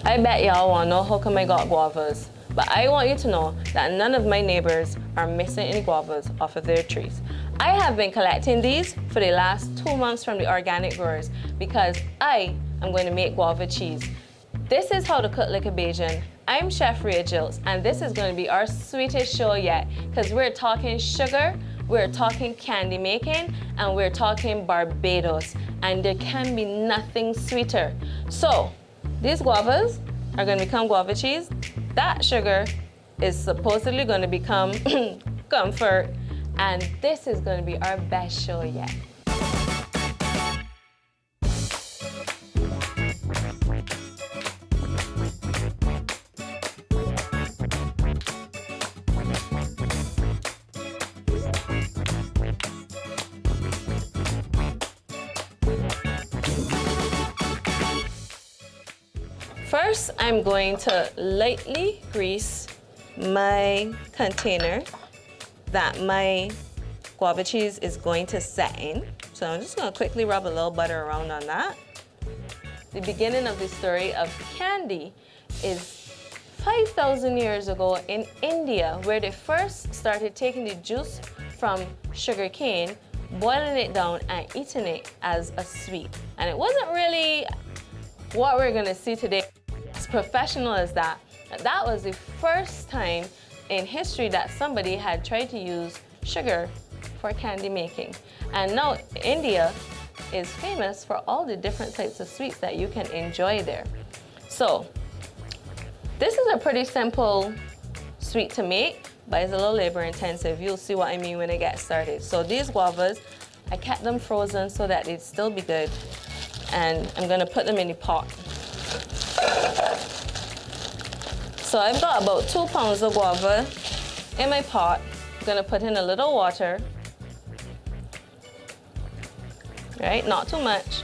I bet y'all wanna know how come I got guavas, but I want you to know that none of my neighbors are missing any guavas off of their trees. I have been collecting these for the last 2 months from the organic growers because I am going to make guava cheese. This is how to cook like a Bajan. I'm Chef Rhea Jilts, and this is going to be our sweetest show yet because we're talking sugar, we're talking candy making, and we're talking Barbados, and there can be nothing sweeter. So these guavas are going to become guava cheese. That sugar is supposedly going to become comfort, and this is going to be our best show yet. First, I'm going to lightly grease my container that my guava cheese is going to set in. So I'm just going to quickly rub a little butter around on that. The beginning of the story of candy is 5,000 years ago in India, where they first started taking the juice from sugar cane, boiling it down and eating it as a sweet. And it wasn't really what we're gonna see today. As professional as that was the first time in history that somebody had tried to use sugar for candy making. And now India is famous for all the different types of sweets that you can enjoy there. So this is a pretty simple sweet to make, but it's a little labor intensive. You'll see what I mean when I get started. So these guavas, I kept them frozen so that they'd still be good. And I'm gonna put them in the pot. So I've got about 2 pounds of guava in my pot. I'm gonna put in a little water. Right, not too much.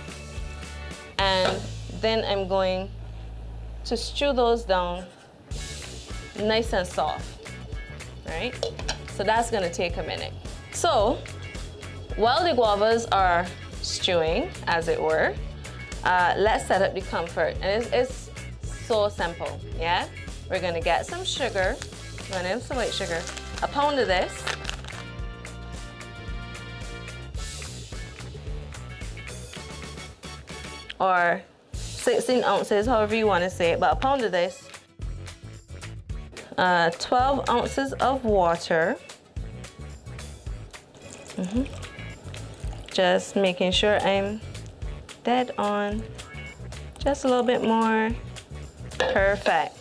And then I'm going to stew those down nice and soft, right? So that's gonna take a minute. So while the guavas are stewing, as it were, let's set up the comfort. And it's so simple, yeah? We're gonna get some sugar, run in some white sugar, a pound of this. Or 16 ounces, however you wanna say it, but a pound of this. 12 ounces of water. Just making sure I'm dead on. Just a little bit more. Perfect.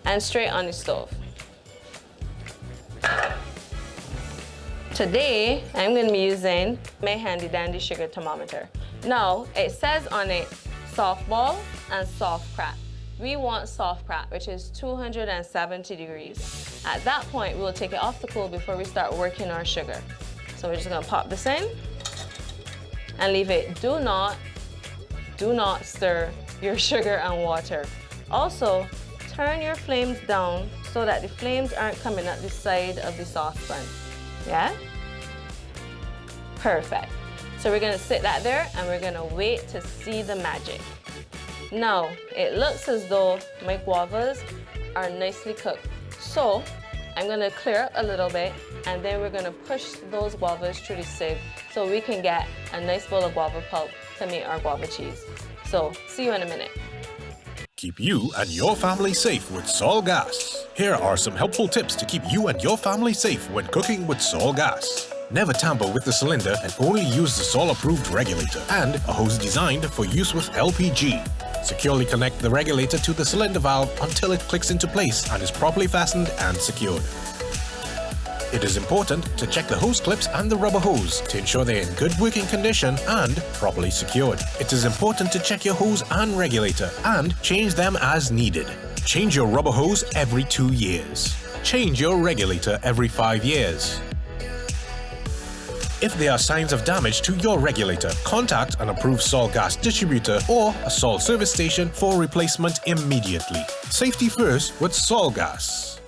And straight on the stove. Today, I'm gonna be using my handy dandy sugar thermometer. Now, it says on it, soft ball and soft crack. We want soft crack, which is 270 degrees. At that point, we'll take it off the coal before we start working our sugar. So we're just gonna pop this in and leave it. Do not stir your sugar and water. Also, turn your flames down so that the flames aren't coming at the side of the saucepan. Yeah? Perfect. So we're gonna sit that there and we're gonna wait to see the magic. Now, it looks as though my guavas are nicely cooked. So I'm gonna clear up a little bit and then we're gonna push those guavas through the sieve so we can get a nice bowl of guava pulp to make our guava cheese. So, see you in a minute. Keep you and your family safe with Sol Gas. Here are some helpful tips to keep you and your family safe when cooking with Sol Gas. Never tamper with the cylinder and only use the Sol-approved regulator and a hose designed for use with LPG. Securely connect the regulator to the cylinder valve until it clicks into place and is properly fastened and secured. It is important to check the hose clips and the rubber hose to ensure they're in good working condition and properly secured. It is important to check your hose and regulator and change them as needed. Change your rubber hose every 2 years. Change your regulator every 5 years. If there are signs of damage to your regulator, contact an approved Sol Gas distributor or a Sol service station for replacement immediately. Safety first with Sol Gas.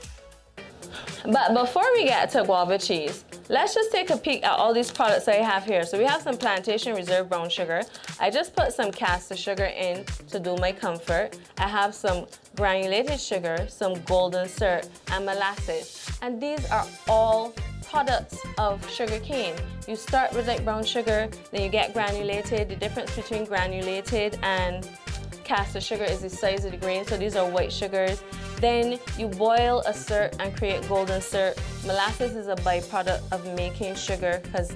But before we get to guava cheese, let's just take a peek at all these products I have here. So we have some plantation reserve brown sugar. I just put some caster sugar in to do my comfort. I have some granulated sugar, some golden syrup, and molasses. And these are all products of sugar cane. You start with like brown sugar, then you get granulated. The difference between granulated and caster sugar is the size of the grain, so these are white sugars. Then you boil a syrup and create golden syrup. Molasses is a byproduct of making sugar because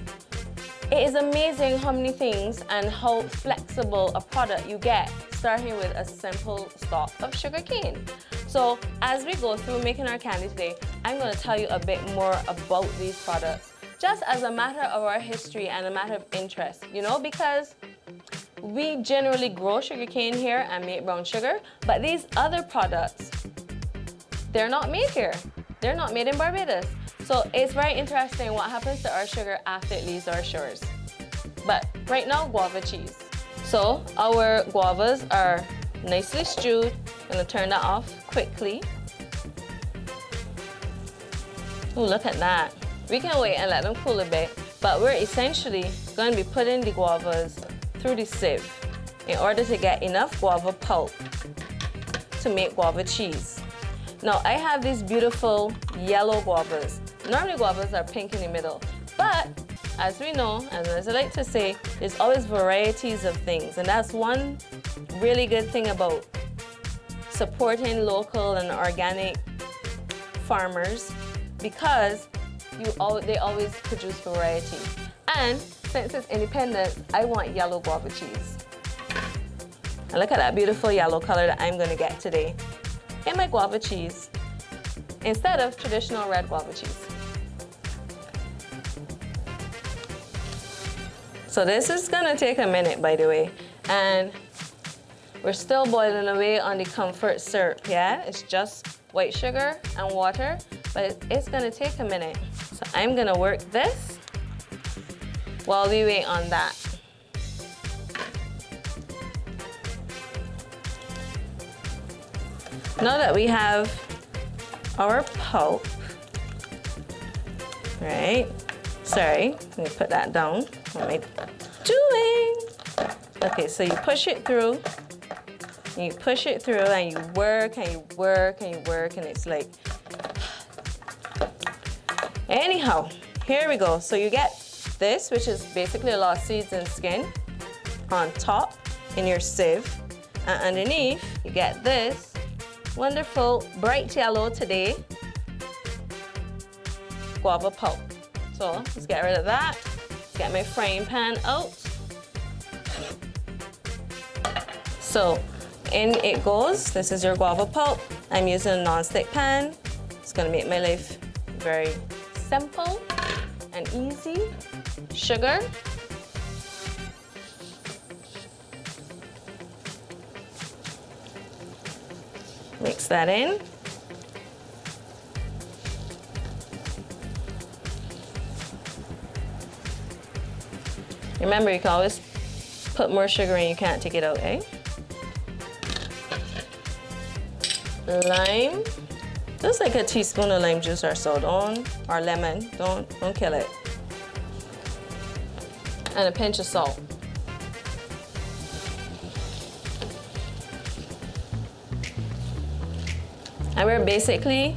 it is amazing how many things and how flexible a product you get starting with a simple stalk of sugar cane. So as we go through making our candy today, I'm going to tell you a bit more about these products just as a matter of our history and a matter of interest, you know, because we generally grow sugarcane here and make brown sugar, but these other products, they're not made here. They're not made in Barbados. So it's very interesting what happens to our sugar after it leaves our shores. But right now, guava cheese. So our guavas are nicely stewed. I'm gonna turn that off quickly. Oh, look at that. We can wait and let them cool a bit, but we're essentially gonna be putting the guavas through the sieve in order to get enough guava pulp to make guava cheese. Now, I have these beautiful yellow guavas. Normally, guavas are pink in the middle, but as we know, and as I like to say, there's always varieties of things, and that's one really good thing about supporting local and organic farmers, because they always produce variety. And since it's independent, I want yellow guava cheese. And look at that beautiful yellow color that I'm gonna get today in my guava cheese instead of traditional red guava cheese. So this is gonna take a minute, by the way, and we're still boiling away on the comfort syrup, yeah? It's just white sugar and water, but it's gonna take a minute. So I'm gonna work this while we wait on that. Now that we have our pulp, right? Sorry, let me put that down. What am I doing? Okay, so you push it through, and you push it through, and you work, and you work, and you work, and it's like, anyhow, here we go. So you get this, which is basically a lot of seeds and skin on top in your sieve, and underneath you get this wonderful bright yellow today guava pulp. So let's get rid of that. Let's get my frying pan out. So in it goes. This is your guava pulp. I'm using a non-stick pan. It's gonna make my life very simple and easy. Sugar. Mix that in. Remember, you can always put more sugar in, you can't take it out, eh? Lime. Just like a teaspoon of lime juice or so, or lemon, don't kill it. And a pinch of salt. And we're basically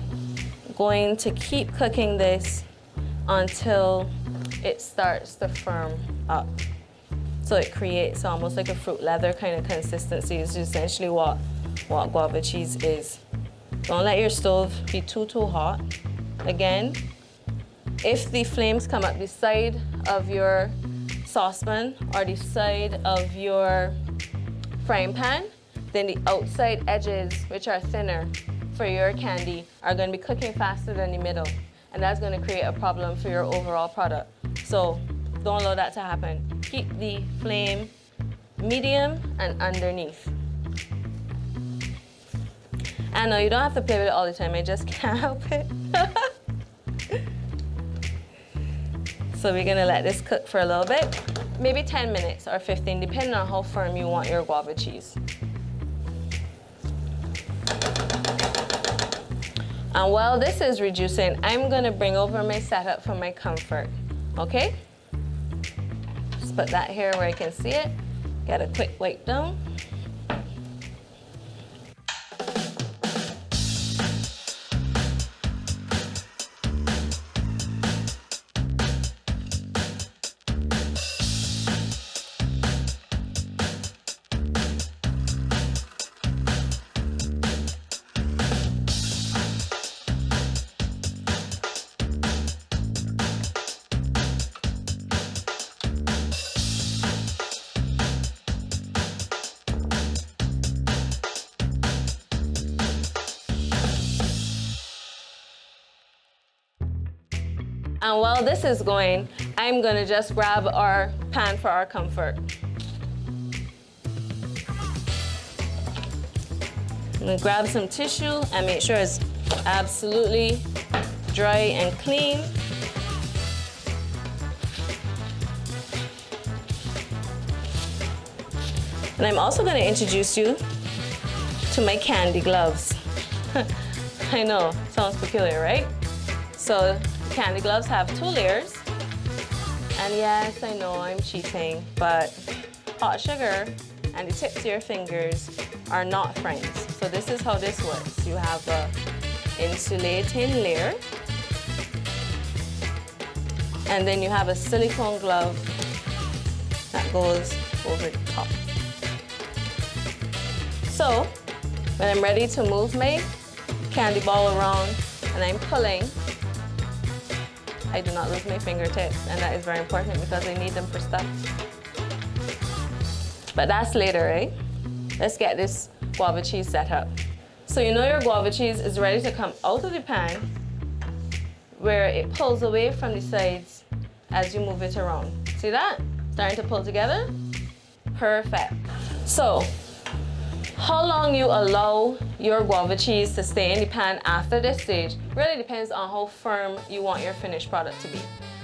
going to keep cooking this until it starts to firm up. So it creates almost like a fruit leather kind of consistency. Is essentially what guava cheese is. Don't let your stove be too hot. Again, if the flames come up the side of your saucepan or the side of your frying pan, then the outside edges, which are thinner for your candy, are going to be cooking faster than the middle. And that's going to create a problem for your overall product. So don't allow that to happen. Keep the flame medium and underneath. And no, you don't have to play with it all the time. I just can't help it. So we're gonna let this cook for a little bit, maybe 10 minutes or 15, depending on how firm you want your guava cheese. And while this is reducing, I'm gonna bring over my setup for my comfort, okay? Just put that here where I can see it. Get a quick wipe down. And while this is going, I'm gonna just grab our pan for our comfort. I'm gonna grab some tissue and make sure it's absolutely dry and clean. And I'm also gonna introduce you to my candy gloves. I know, sounds peculiar, right? So candy gloves have 2 layers. And yes, I know I'm cheating, but hot sugar and the tips of your fingers are not friends. So this is how this works. You have a insulating layer, and then you have a silicone glove that goes over the top. So when I'm ready to move my candy ball around and I'm pulling, I do not lose my fingertips, and that is very important because I need them for stuff. But that's later, right? Let's get this guava cheese set up. So you know your guava cheese is ready to come out of the pan where it pulls away from the sides as you move it around. See that? Starting to pull together? Perfect. So, how long you allow your guava cheese to stay in the pan after this stage really depends on how firm you want your finished product to be.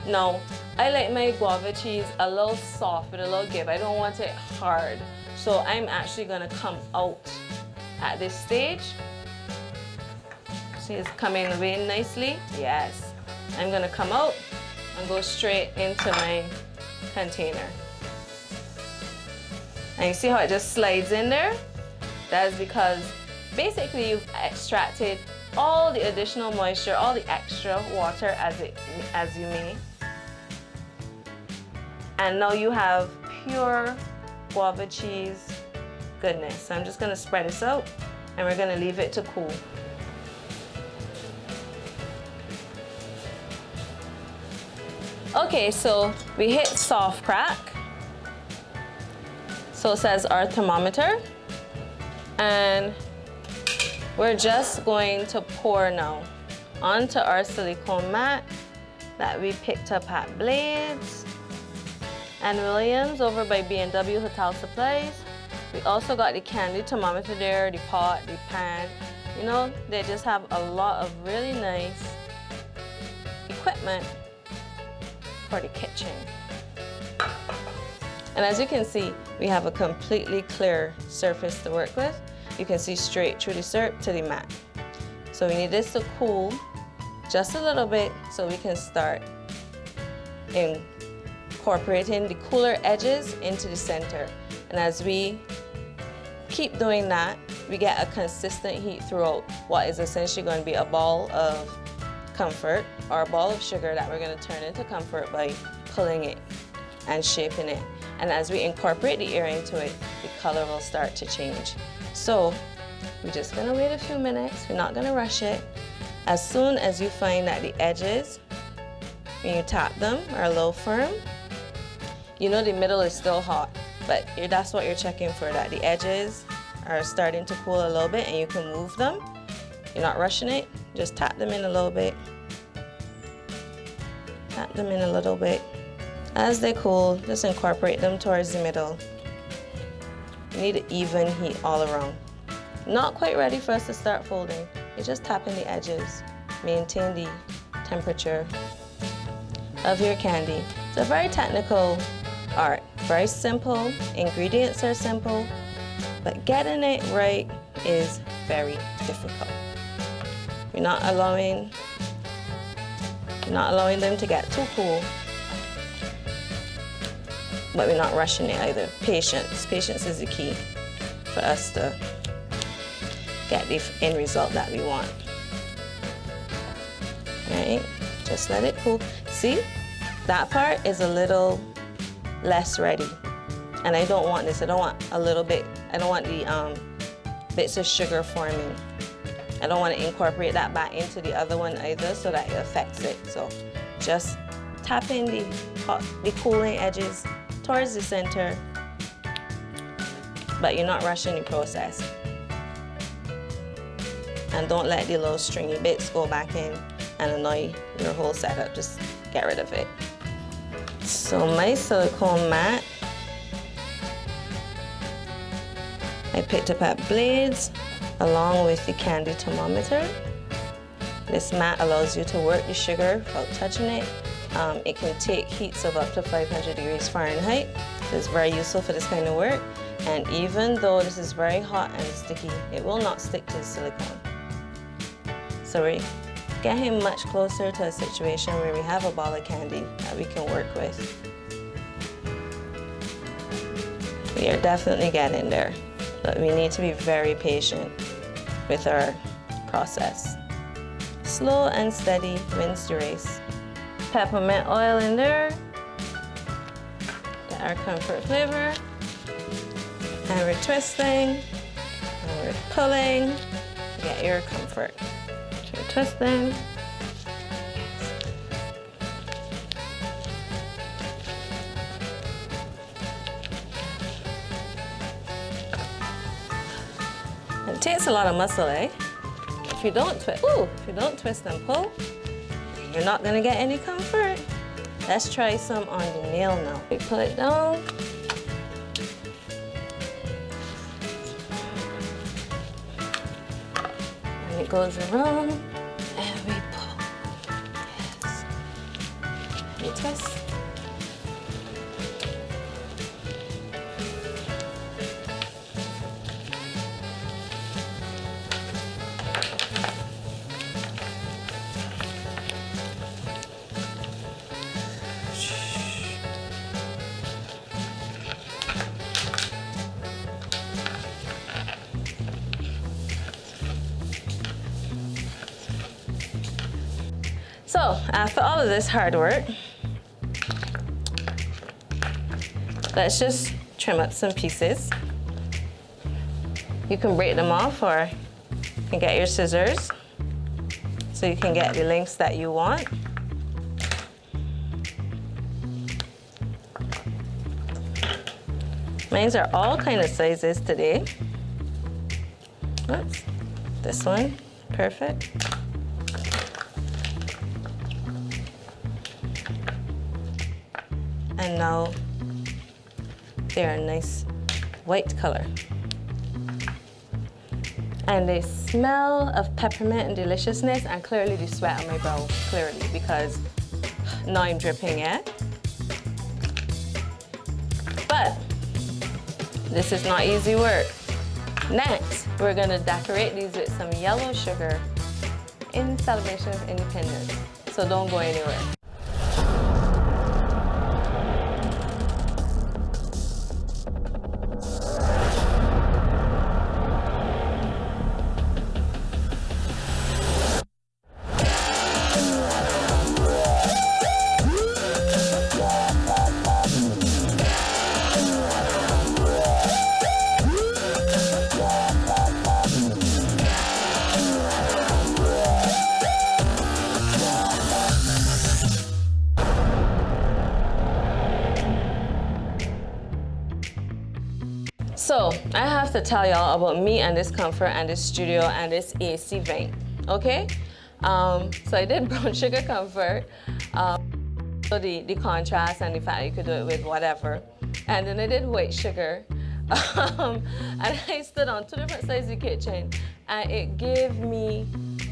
Now, I like my guava cheese a little soft with a little give. I don't want it hard. So I'm actually gonna come out at this stage. See, it's coming away nicely. Yes. I'm gonna come out and go straight into my container. And you see how it just slides in there? That is because basically you've extracted all the additional moisture, all the extra water as you may. And now you have pure guava cheese goodness. So I'm just gonna spread this out and we're gonna leave it to cool. Okay, so we hit soft crack. So says our thermometer. And we're just going to pour now onto our silicone mat that we picked up at Blades and Williams over by B&W Hotel Supplies. We also got the candy thermometer there, the pot, the pan. You know, they just have a lot of really nice equipment for the kitchen. And as you can see, we have a completely clear surface to work with. You can see straight through the syrup to the mat. So we need this to cool just a little bit so we can start incorporating the cooler edges into the center. And as we keep doing that, we get a consistent heat throughout what is essentially going to be a ball of comfort or a ball of sugar that we're going to turn into comfort by pulling it and shaping it. And as we incorporate the air into it, the color will start to change. So we're just gonna wait a few minutes. We're not gonna rush it. As soon as you find that the edges, when you tap them, are a little firm, you know the middle is still hot, but that's what you're checking for, that the edges are starting to cool a little bit and you can move them. You're not rushing it, just tap them in a little bit. Tap them in a little bit. As they cool, just incorporate them towards the middle. You need an even heat all around. Not quite ready for us to start folding. You're just tapping the edges. Maintain the temperature of your candy. It's a very technical art. Very simple, ingredients are simple, but getting it right is very difficult. We're not allowing them to get too cool, but we're not rushing it either. Patience. Patience is the key for us to get the end result that we want. Right? Just let it cool. See, that part is a little less ready. And I don't want this. I don't want a little bit. I don't want the bits of sugar forming. I don't want to incorporate that back into the other one either so that it affects it. So just tap in the cooling edges towards the center, but you're not rushing the process. And don't let the little stringy bits go back in and annoy your whole setup. Just get rid of it. So my silicone mat, I picked up at Blades along with the candy thermometer. This mat allows you to work the sugar without touching it. It can take heats of up to 500 degrees Fahrenheit. So it's very useful for this kind of work. And even though this is very hot and sticky, it will not stick to the silicone. So we're getting much closer to a situation where we have a ball of candy that we can work with. We are definitely getting there, but we need to be very patient with our process. Slow and steady wins the race. Peppermint oil in there. Get our comfort flavor. And we're twisting, and we're pulling. Get your comfort. So we're twisting. It takes a lot of muscle, eh? If you don't twist and pull, you're not gonna get any comfort. Let's try some on the nail now. We pull it down. And it goes around, and we pull. Yes. We twist. So after all of this hard work, let's just trim up some pieces. You can break them off, or you can get your scissors so you can get the lengths that you want. Mine are all kind of sizes today. Oops, this one, perfect. And now they're a nice white color. And they smell of peppermint and deliciousness, and clearly the sweat on my brow, clearly, because now I'm dripping, yeah? But this is not easy work. Next, we're gonna decorate these with some yellow sugar in celebration of independence. So don't go anywhere. So I have to tell y'all about me and this comfort and this studio and this AC vent, okay? So I did brown sugar comfort, so the contrast and the fact that you could do it with whatever. And then I did white sugar. And I stood on two different sides of the kitchen, and it gave me,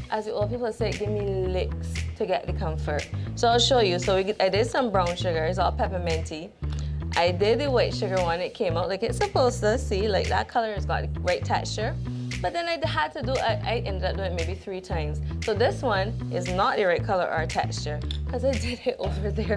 as the old people say, it gave me licks to get the comfort. So I'll show you. So I did some brown sugar, it's all pepperminty. I did the white sugar one, it came out like it's supposed to, see, like that color has got the right texture. But then I had to do, I ended up doing it maybe 3 times. So this one is not the right color or texture because I did it over there.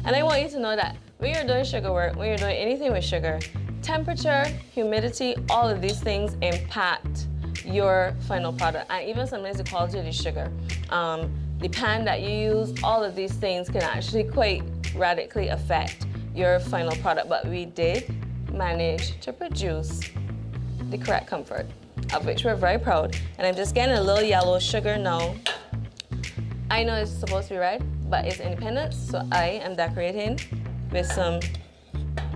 And I want you to know that when you're doing sugar work, when you're doing anything with sugar, temperature, humidity, all of these things impact your final product, and even sometimes the quality of the sugar. The pan that you use, all of these things can actually quite radically affect your final product, but we did manage to produce the correct comfort, of which we're very proud. And I'm just getting a little yellow sugar now. I know it's supposed to be red, but it's Independence, so I am decorating with some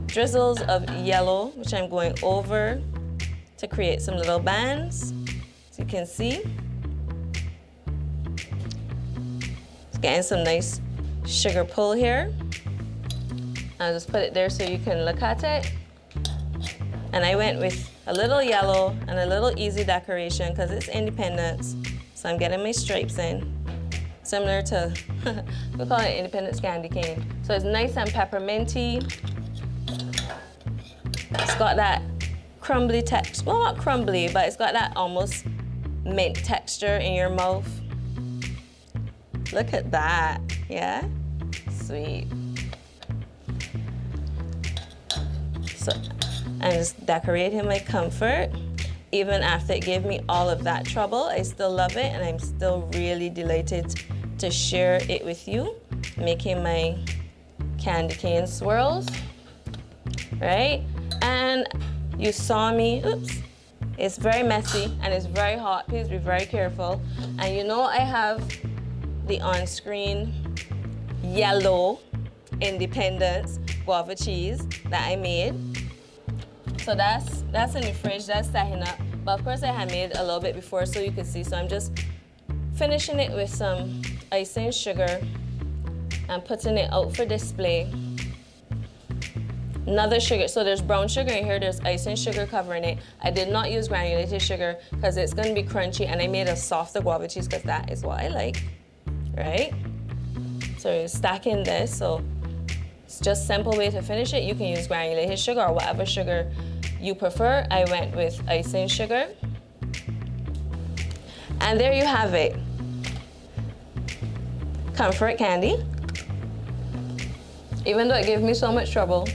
drizzles of yellow, which I'm going over to create some little bands, as you can see. It's getting some nice sugar pull here. I'll just put it there so you can look at it. And I went with a little yellow and a little easy decoration because it's Independence. So I'm getting my stripes in, similar to, we call it Independence candy cane. So it's nice and pepperminty. It's got that crumbly texture, well, not crumbly, but it's got that almost mint texture in your mouth. Look at that, yeah? Sweet. So I'm just decorating my comfort. Even after it gave me all of that trouble, I still love it, and I'm still really delighted to share it with you. Making my candy cane swirls, right? And you saw me, oops, it's very messy and it's very hot. Please be very careful. And you know I have the on-screen yellow Independence guava cheese that I made. So that's in the fridge, that's stacking up. But of course I had made a little bit before so you could see. So I'm just finishing it with some icing sugar and putting it out for display. Another sugar, so there's brown sugar in here, there's icing sugar covering it. I did not use granulated sugar because it's gonna be crunchy, and I made a softer guava cheese because that is what I like, right? So you're stacking this, so it's just a simple way to finish it. You can use granulated sugar or whatever sugar you prefer. I went with icing sugar. And there you have it. Comfort candy. Even though it gave me so much trouble,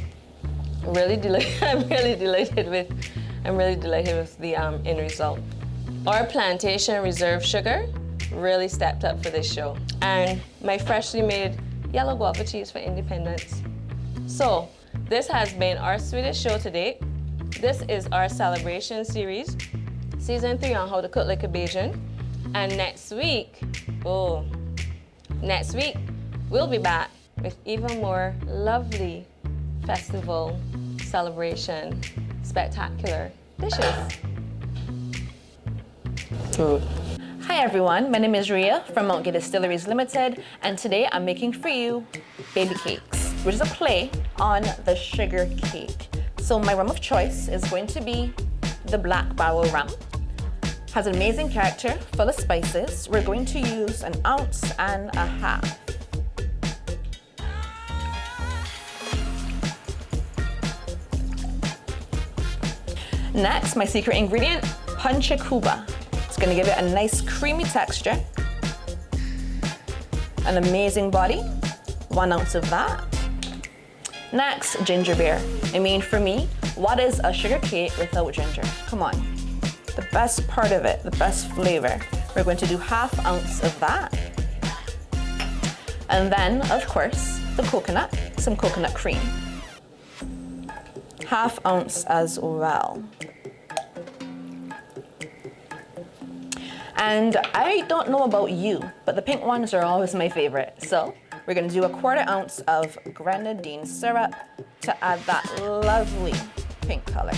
I'm really delighted with the end result. Our plantation reserve sugar really stepped up for this show. And my freshly made yellow guava cheese for Independence. So this has been our sweetest show to date. This is our celebration series, season 3 on how to cook like a Bajan. And next week, we'll be back with even more lovely festival, celebration, spectacular dishes. Food. Hi everyone, my name is Ria from Mount Gay Distilleries Limited, and today I'm making for you baby cakes, which is a play on the sugar cake. So my rum of choice is going to be the black barrel rum. Has an amazing character, full of spices. We're going to use 1.5 ounces. Next, my secret ingredient, Pancha Cuba. It's gonna give it a nice creamy texture. An amazing body, 1 ounce of that. Next, ginger beer. I mean, for me, what is a sugar cake without ginger? Come on. The best part of it, the best flavor. We're going to do 1/2 ounce of that. And then, of course, the coconut, some coconut cream. 1/2 ounce as well. And I don't know about you, but the pink ones are always my favorite. So we're gonna do 1/4 ounce of grenadine syrup to add that lovely pink color.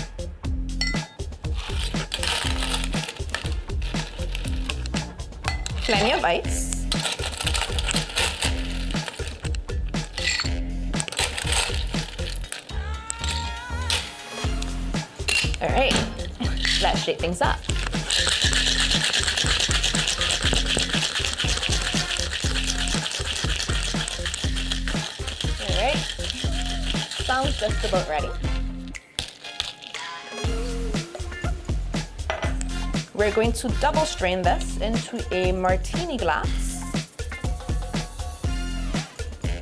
Plenty of ice. All right, let's shake things up. All right, sounds just about ready. We're going to double strain this into a martini glass.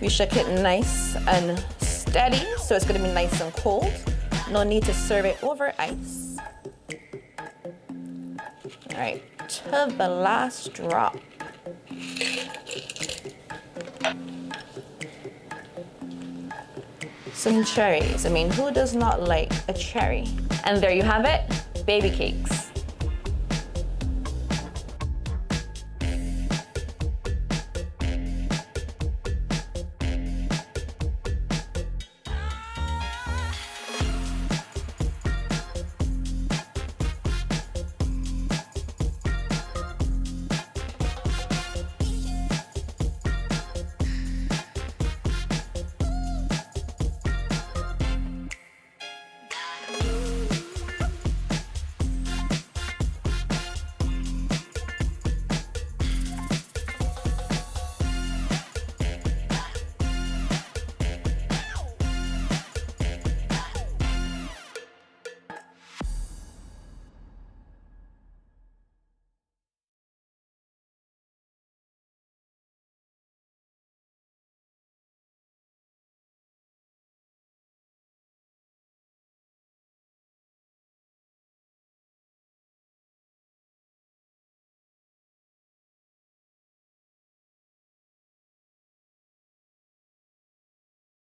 We shake it nice and steady, so it's gonna be nice and cold. No need to serve it over ice. All right, to the last drop. Some cherries. I mean, who does not like a cherry? And there you have it, baby cakes.